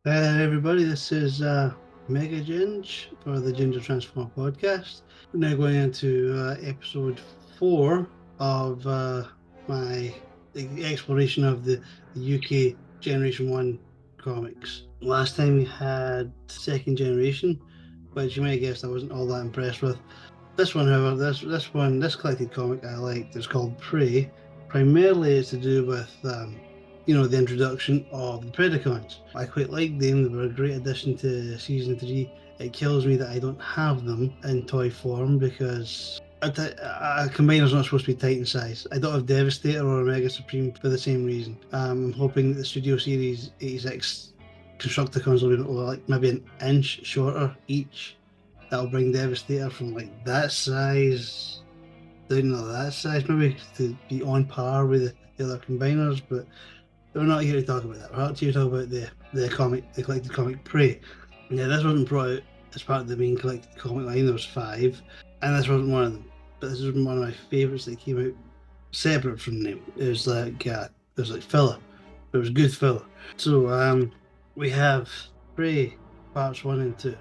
Everybody, this is Mega Ginge for the Ginger Transformer podcast. We're now going into episode 4 of my exploration of the UK Generation 1 comics. Last time we had second generation, which you may have guessed I wasn't all that impressed with. This one, however, this collected comic I liked. It's called Prey. Primarily, it's to do with the introduction of the Predacons. I quite like them. They were a great addition to season 3. It kills me that I don't have them in toy form because a combiner's not supposed to be Titan size. I don't have Devastator or Omega Supreme for the same reason. I'm hoping that the Studio Series 86 Constructicons will be like maybe an inch shorter each. That'll bring Devastator from like that size down to that size, maybe to be on par with the other combiners, but we're not here to talk about that. We're here to talk about the collected comic Prey. Yeah, this wasn't brought out as part of the main collected comic line. There was 5, and this wasn't one of them. But this is one of my favourites that came out separate from them. It was like filler. It was good filler. So we have Prey parts 1 and 2.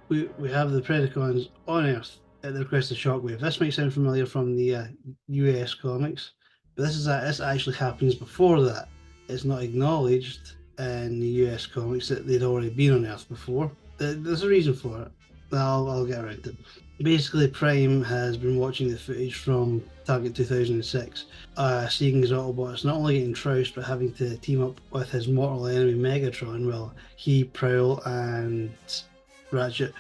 We have the Predacons on Earth at the request of Shockwave. This might sound familiar from the US comics, but this actually happens before that. It's not acknowledged in the US comics that they'd already been on Earth before. There's a reason for it. I'll get around to it. Basically, Prime has been watching the footage from Target 2006, seeing his Autobots not only getting trounced but having to team up with his mortal enemy Megatron. Well, he, Prowl, and Ratchet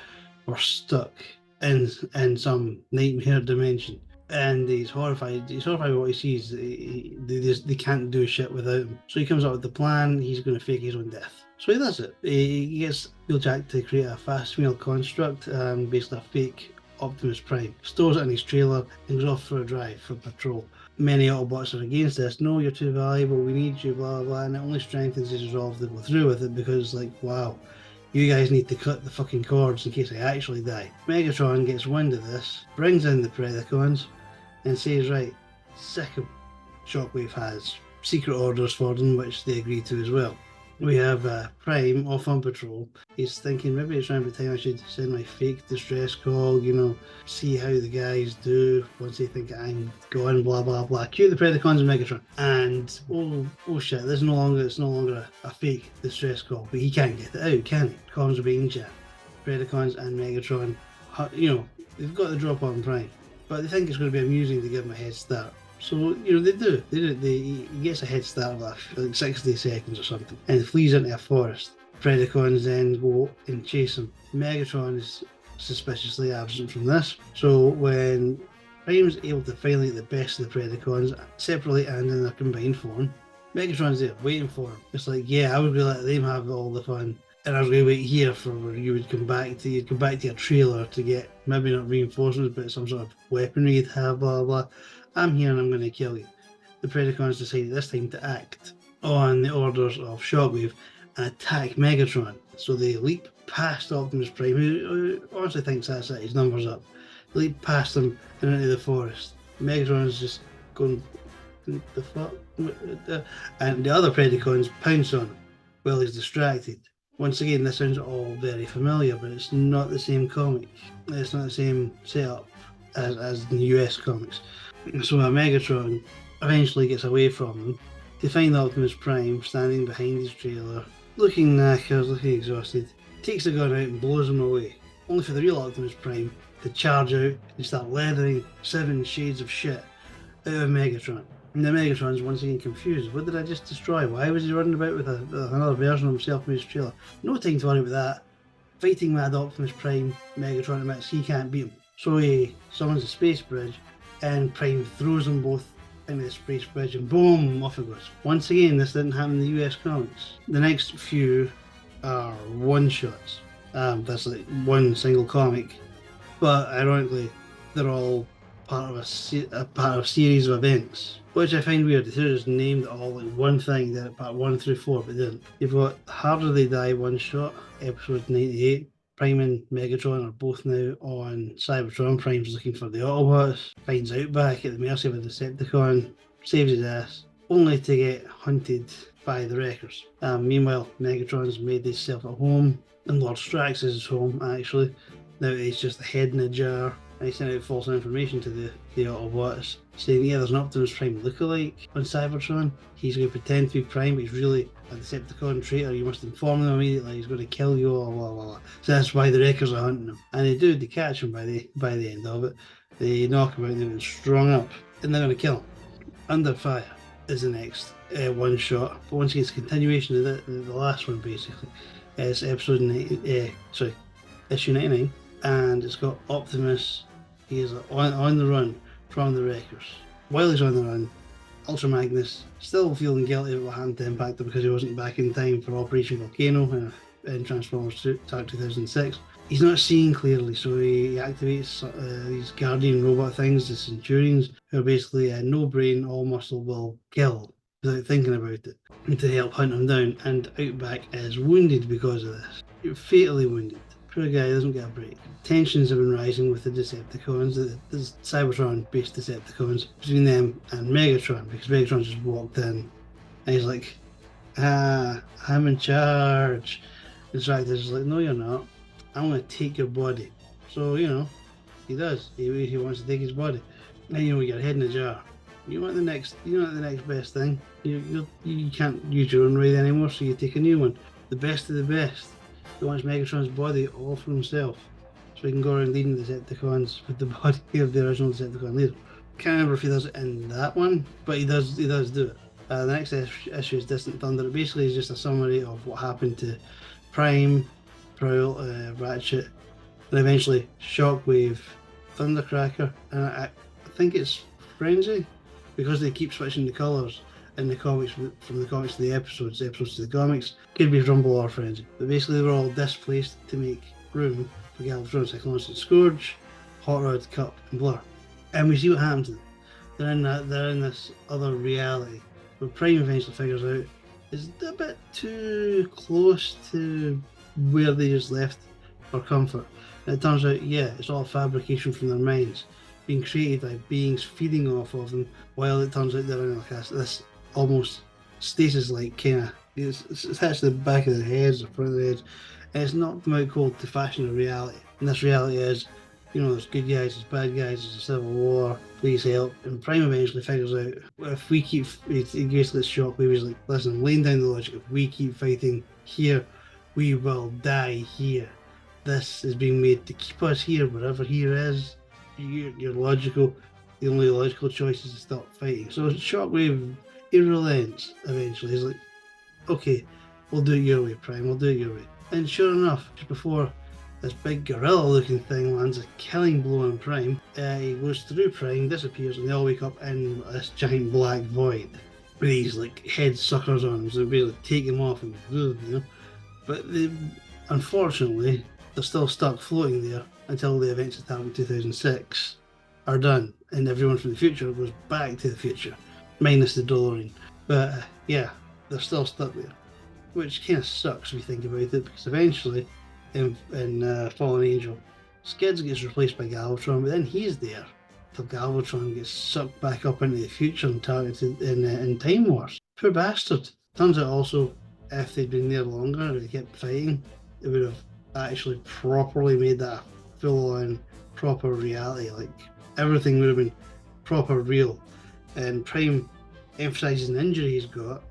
were stuck in some nightmare dimension, and he's horrified. He's horrified by what he sees. They can't do shit without him. So he comes up with the plan. He's going to fake his own death. So he does it. He gets Wheeljack to create a fast wheel construct, basically a fake Optimus Prime. Stores it in his trailer and goes off for a drive for patrol. Many Autobots are against this. No, you're too valuable. We need you. Blah blah blah. And it only strengthens his resolve to go through with it because, like, wow, you guys need to cut the fucking cords in case I actually die. Megatron gets wind of this, brings in the Predacons, and says, right, sick of Shockwave has secret orders for them, which they agree to as well. We have Prime off on patrol. He's thinking maybe it's around the time I should send my fake distress call, see how the guys do once they think I'm gone, blah blah blah. Cue the Predacons and Megatron. And oh shit, it's no longer a fake distress call, but he can't get it out, can he? Comms are being jammed. Predacons and Megatron, they've got the drop on Prime, but they think it's going to be amusing to give him a head start. So, they do. He gets a head start of like 60 seconds or something and flees into a forest. Predacons then go and chase him. Megatron is suspiciously absent from this. So, when Prime's able to finally get the best of the Predacons separately and in their combined form, Megatron's there waiting for him. It's like, yeah, I would be letting them have all the fun. And I was going to wait here for where you'd come back to your trailer to get maybe not reinforcements, but some sort of weaponry you'd have, blah, blah. I'm here and I'm going to kill you. The Predacons decided this time to act on the orders of Shockwave and attack Megatron. So they leap past Optimus Prime, who honestly thinks that's it, his number's up. They leap past him and into the forest. Megatron is just going, the fuck? And the other Predacons pounce on him while he's distracted. Once again, this sounds all very familiar, but it's not the same comic. It's not the same setup as in the US comics. So Megatron eventually gets away from them to find Optimus Prime standing behind his trailer, looking knackered, looking exhausted, takes the gun out and blows him away, only for the real Optimus Prime to charge out and start leathering 7 shades of shit out of Megatron. And the Megatron's once again confused. What did I just destroy? Why was he running about with another version of himself in his trailer? No time to worry about that. Fighting mad Optimus Prime, Megatron admits he can't beat him. So he summons a space bridge and Prime throws them both into the space bridge and boom, off it goes. Once again, this didn't happen in the US comics. The next few are one-shots. That's like one single comic. But ironically, they're all part of a series of events, which I find weird. They should have just named it all like one thing, did it part 1 through 4, but didn't. You've got Harder They Die one shot, episode 98. Prime and Megatron are both now on Cybertron. Prime's looking for the Autobots, finds Outback at the mercy of a Decepticon, saves his ass, only to get hunted by the Wreckers. Meanwhile, Megatron's made himself at home, and Lord Strax is home, actually. Now he's just a head in a jar, and he sent out false information to the Autobots, saying, yeah, there's an Optimus Prime lookalike on Cybertron. He's going to pretend to be Prime, but he's really a Decepticon traitor. You must inform them immediately. He's going to kill you, blah, blah, blah. So that's why the Wreckers are hunting him. And they catch him by the end of it. They knock him out, they've been strung up, and they're going to kill him. Under Fire is the next one shot, but once again, it's a continuation of the last one, basically. It's issue 99, and it's got Optimus. He is on the run from the Wreckers. While he's on the run, Ultra Magnus, still feeling guilty about what happened to Impactor because he wasn't back in time for Operation Volcano in Transformers TARC 2006. He's not seeing clearly, so he activates these Guardian robot things, the Centurions, who are basically no brain, all muscle will kill without thinking about it, and to help hunt him down. And Outback is wounded because of this. Fatally wounded. Poor guy doesn't get a break. Tensions have been rising with the Decepticons, the Cybertron-based Decepticons, between them and Megatron, because Megatron just walked in and he's like, I'm in charge. And Strax is like, no, you're not. I'm going to take your body. So, he does. He wants to take his body. And, you're head in a jar. You want the next best thing. You can't use your own raid anymore, so you take a new one. The best of the best. He wants Megatron's body all for himself, so he can go around leading the Decepticons with the body of the original Decepticon leader. Can't remember if he does it in that one, but he does do it. The next issue is Distant Thunder. It basically is just a summary of what happened to Prime, Prowl, Ratchet, and eventually Shockwave, Thundercracker, and I think it's Frenzy, because they keep switching the colours in the comics, from the comics to the episodes to the comics. Could be Rumble or Frenzy, but basically they were all displaced to make room for Galvatron, Cyclones, and Scourge, Hot Rod, Cup, and Blur. And we see what happens to them. They're in this other reality where Prime eventually figures out it's a bit too close to where they just left for comfort. And it turns out, it's all fabrication from their minds, being created by beings feeding off of them, while it turns out they're in this almost stasis-like kind of, it's attached to the back of their heads, the front of their heads, and it's knocked them out cold to fashion a reality. And this reality is, there's good guys, there's bad guys, there's a civil war, please help. And Prime eventually figures out, if we keep, he gets this Shockwave, he's like, listen, I'm laying down the logic, if we keep fighting here, we will die here. This is being made to keep us here, wherever here is. You're logical. The only logical choice is to stop fighting. So Shockwave, he relents eventually. He's like, okay, we'll do it your way, Prime, we'll do it your way. And sure enough, just before this big gorilla-looking thing lands a killing blow on Prime, he goes through Prime, disappears, and they all wake up in this giant black void with these head suckers on him, so they basically take him off and But unfortunately, they're still stuck floating there until the events of TARC 2006 are done, and everyone from the future goes back to the future, minus the DeLorean. But they're still stuck there, which kind of sucks if you think about it, because eventually, in Fallen Angel, Skids gets replaced by Galvatron, but then he's there till Galvatron gets sucked back up into the future and targeted in Time Wars. Poor bastard. Turns out also, if they'd been there longer, if they kept fighting, it would have actually properly made that a full-on proper reality. Everything would have been proper real. And Prime emphasises an injury he's got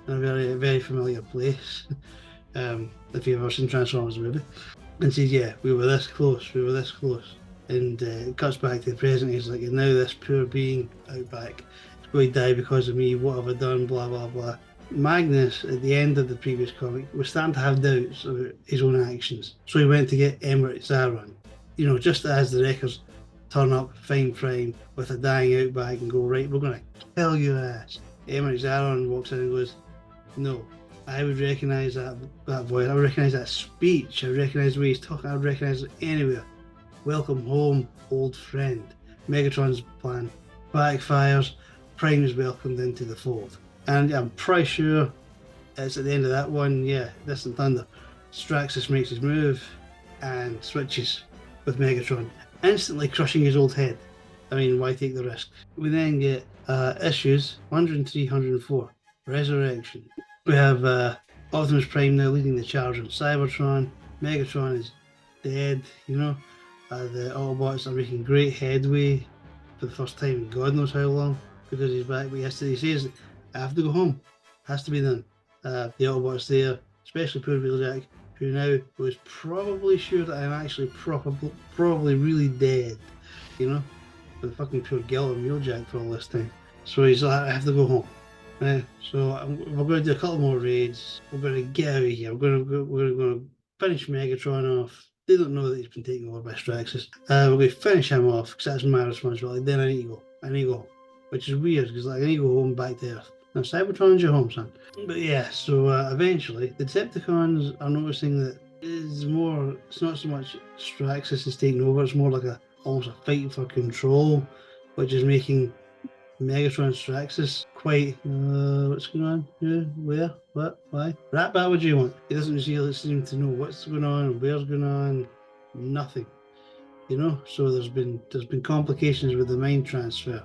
in a very, very familiar place. If you've ever seen Transformers movie, and says, we were this close. And it cuts back to the present. He's like, and now this poor being Outback is going to die because of me. What have I done? Blah, blah, blah. Magnus, at the end of the previous comic, was starting to have doubts about his own actions. So he went to get Emerald Zaron. Just as the Wreckers turn up, find Prime with a dying Outback and go, right, we're going to kill your ass. Emerald Zaron walks in and goes, no, I would recognise that voice, I would recognise that speech, I would recognise the way he's talking, I would recognise it anywhere. Welcome home, old friend. Megatron's plan backfires, Prime is welcomed into the fold. And I'm pretty sure it's at the end of that one, Distant Thunder. Straxus makes his move and switches with Megatron, instantly crushing his old head. I mean, why take the risk? We then get issues 103, 104 Resurrection. We have Optimus Prime now leading the charge on Cybertron. Megatron is dead, the Autobots are making great headway for the first time in God knows how long because he's back. But yesterday he says, I have to go home. Has to be done. The Autobots there, especially poor Wheeljack, who now was probably sure that I'm actually probably really dead, with fucking poor Gil and Wheeljack for all this time. So he's like, I have to go home. So we're going to do a couple more raids. We're going to get out of here. We're going to finish Megatron off. They don't know that he's been taken over by Straxus. We're going to finish him off because that's my responsibility. Then I need to go. Which is weird because I need to go home back to Earth. Now Cybertron's your home, son. But yeah, so eventually the Decepticons are noticing that it's not so much Straxus is taking over. It's more like almost a fight for control, which is making Megatron Straxus quite what's going on? Yeah, where? What? Why? Ratbat, what do you want? He doesn't really seem to know what's going on, where's going on, nothing. So there's been complications with the mind transfer.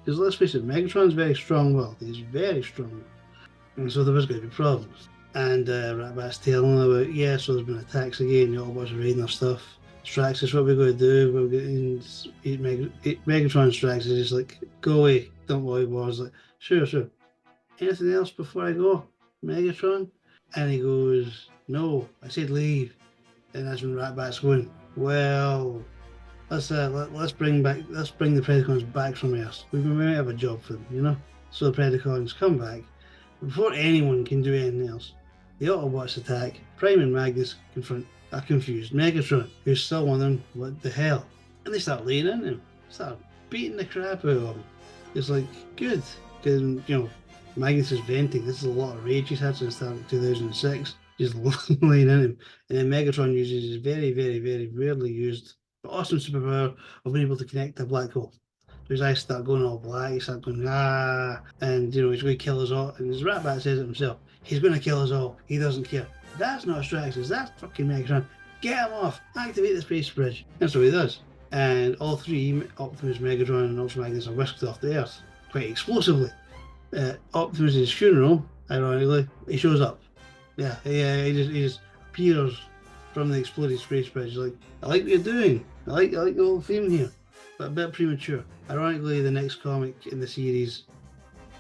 Because let's face it, Megatron's very strong-willed. He's very strong, and so there was going to be problems. And Ratbat's telling him about so there's been attacks again. The Autobots are raiding their stuff. Straxus, what we're going to do? We're going to Megatron. Straxus is like, go away, don't worry. Wars like, sure. Anything else before I go, Megatron? And he goes, no, I said leave. And that's when Ratbat's going, well, let's bring the Predacons back from Earth. We might have a job for them, So the Predacons come back. Before anyone can do anything else, the Autobots attack. Prime and Magnus confront a confused Megatron, who's still wondering what the hell. And they start laying into him, start beating the crap out of him. It's like, good, because, Magnus is venting. This is a lot of rage he's had since 2006. Just laying into him. And then Megatron uses his very, very, very rarely used but awesome superpower of being able to connect to a black hole. So his eyes start going all black, he starts going, and he's going to kill us all. And as Ratbat says it himself, he's going to kill us all. He doesn't care. That's not Straxus, that's fucking Megatron. Get him off, activate the space bridge. And so he does. And all three, Optimus, Megatron, and Ultra Magnus, are whisked off the Earth quite explosively. Optimus' funeral, ironically, he shows up. He just appears from the exploded space bridge. Like, I like what you're doing. I like the whole theme here, but a bit premature. Ironically, the next comic in the series,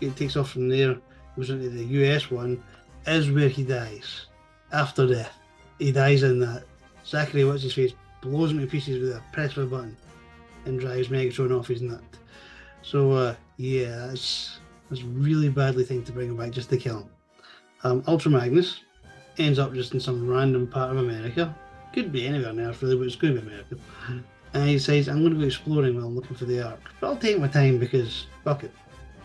it takes off from there, goes into the US one, is where he dies. After death, he dies in that. Zachary, what's his face, blows him to pieces with a press of a button and drives Megatron off his nut. So that's really badly thing to bring him back just to kill him. Ultra Magnus ends up just in some random part of America. Could be anywhere on Earth really, but it's going to be America. And he says, I'm going to go exploring while I'm looking for the Ark. But I'll take my time because, fuck it.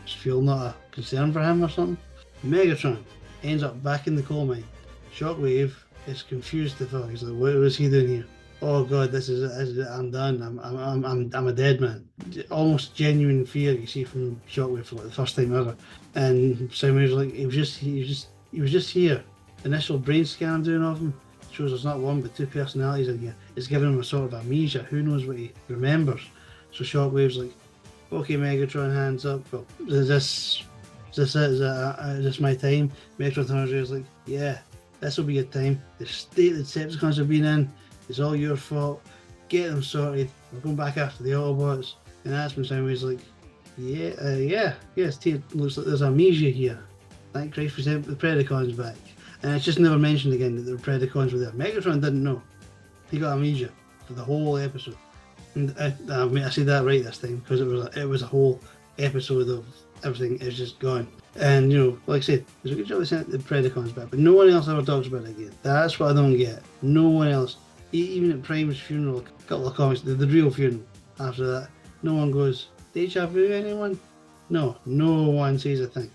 Just feel not a concern for him or something. Megatron ends up back in the coal mine. Shockwave is confused to fuck. He's like, what was he doing here? Oh god, this is it. I'm done. I'm a dead man. Almost genuine fear you see from Shockwave for like the first time ever. And Soundwave's like, he was just here. Initial brain scan I'm doing of him shows there's not one but two personalities in here. It's giving him a sort of amnesia. Who knows what he remembers? So Shockwave's like, okay, Megatron, hands up. Well, is this it? Is this my time? Megatron turns around, is like, yeah, this will be your time. The state the Decepticons have been in, it's all your fault. Get them sorted. We're going back after the Autobots. And that's when Soundwave's like, yes, looks like there's amnesia here. Thank Christ we sent the Predacons back. And it's just never mentioned again that the Predacons were there. Megatron didn't know. He got amnesia for the whole episode. And I said that right this time because it was a whole episode of everything is just gone. And like I said, there's a good job they sent the Predacons back, but no one else ever talks about it again. That's what I don't get. No one else, even at Prime's funeral, a couple of comics, the real funeral. After that, no one goes, deja vu, anyone? No one says a thing.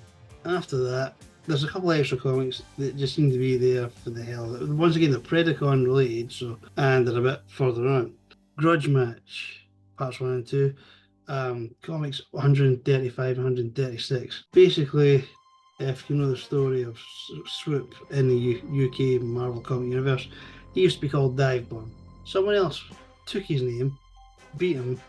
After that, there's a couple of extra comics that just seem to be there for the hell of it. Once again, they're Predacon related, and they're a bit further on. Grudge Match, parts 1 and 2, comics 135, 136. Basically, if you know the story of Swoop in the UK Marvel comic universe, he used to be called Divebomb. Someone else took his name, beat him,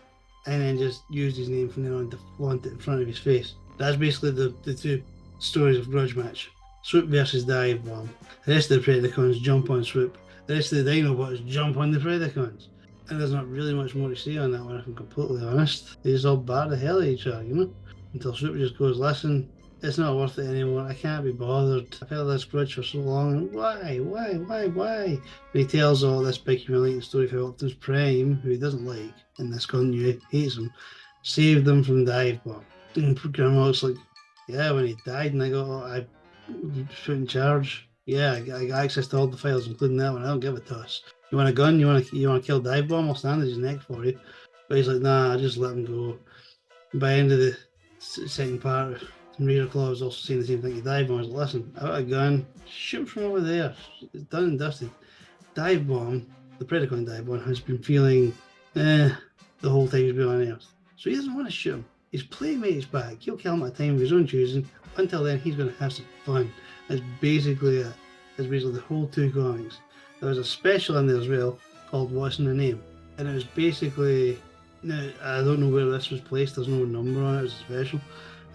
and then just used his name from then on to flaunt it in front of his face. That's basically the two stories of Grudge Match. Swoop versus Dive Bomb. The rest of the Predacons jump on Swoop. The rest of the Dinobots jump on the Predacons. And there's not really much more to say on that one, if I'm completely honest. They just all bar the hell out of each other, you know? Until Swoop just goes, listen, it's not worth it anymore. I can't be bothered. I've held this grudge for so long. Why? And he tells all this big humiliating story for Optimus Prime, who he doesn't like in this continuity, hates him, saved them from Dive Bomb. And Grimlock's like, yeah, when he died and I put in charge. Yeah, I got access to all the files, including that one. I don't give a toss. You want a gun? You want to kill Dive Bomb? I'll stand at his neck for you. But he's like, nah, I just let him go. By the end of the second part, Razor Claw was also saying the same thing to Dive Bomb. I was like, listen, I got a gun. Shoot him from over there. It's done and dusted. Dive Bomb, the Predacon Dive Bomb, has been feeling the whole time he's been on Earth. So he doesn't want to shoot him. His playmate's back. He'll kill him at a time of his own choosing. Until then, he's going to have some fun. That's basically it. That's basically the whole two comics. There was a special in there as well called What's in the Name? And it was basically, now, I don't know where this was placed. There's no number on it. It was a special.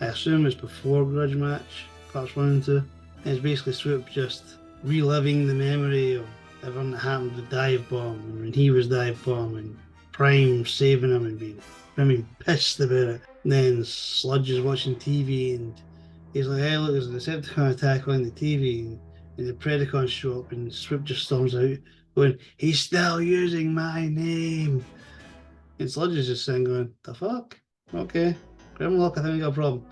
I assume it's before Grudge Match, parts 1 and 2. And it's basically Swoop just reliving the memory of everything that happened with Dive Bomb and when he was Dive Bomb and Prime saving him and being pissed about it. And then Sludge is watching TV and he's like, hey, look, there's a Decepticon attack on the TV. And the Predacons show up and Swoop just storms out going, he's still using my name. And Sludge is just saying, going, the fuck? Okay. Grimlock, I think we got a problem.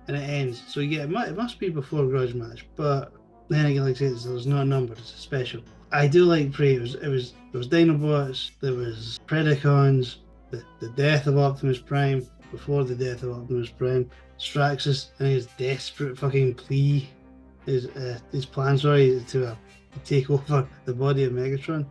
And it ends. So yeah, it must be before Grudge Match, but then again, like I said, there's not a number, it's a special. I do like Prey. There was Dinobots, there was Predacons, the death of Optimus Prime, before the death of Optimus Prime, Straxus and his desperate fucking plea, his plan, to take over the body of Megatron.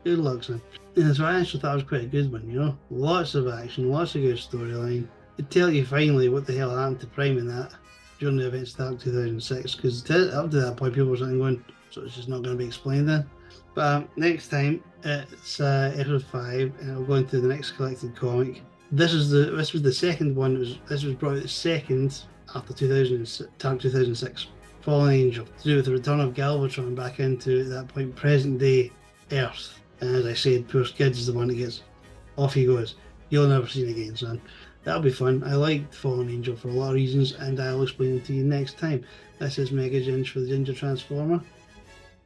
Good luck, son. And so I actually thought it was quite a good one, you know? Lots of action, lots of good storyline. It tell you finally what the hell happened to Prime in that during the events of Dark 2006, because up to that point people were sitting going, so it's just not going to be explained then. But next time it's episode 5, and it'll go into the next collected comic. This was the second one. This was brought out second after Dark 2006. Fallen Angel, to do with the return of Galvatron back into, at that point, present day Earth. And as I said, poor Skids is the one that gets off he goes. You'll never see him again, son. That'll be fun. I liked Fallen Angel for a lot of reasons, and I'll explain them to you next time. This is Mega Ginge for the Ginger Transformer.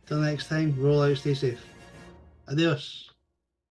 Till next time, roll out, stay safe. Adios.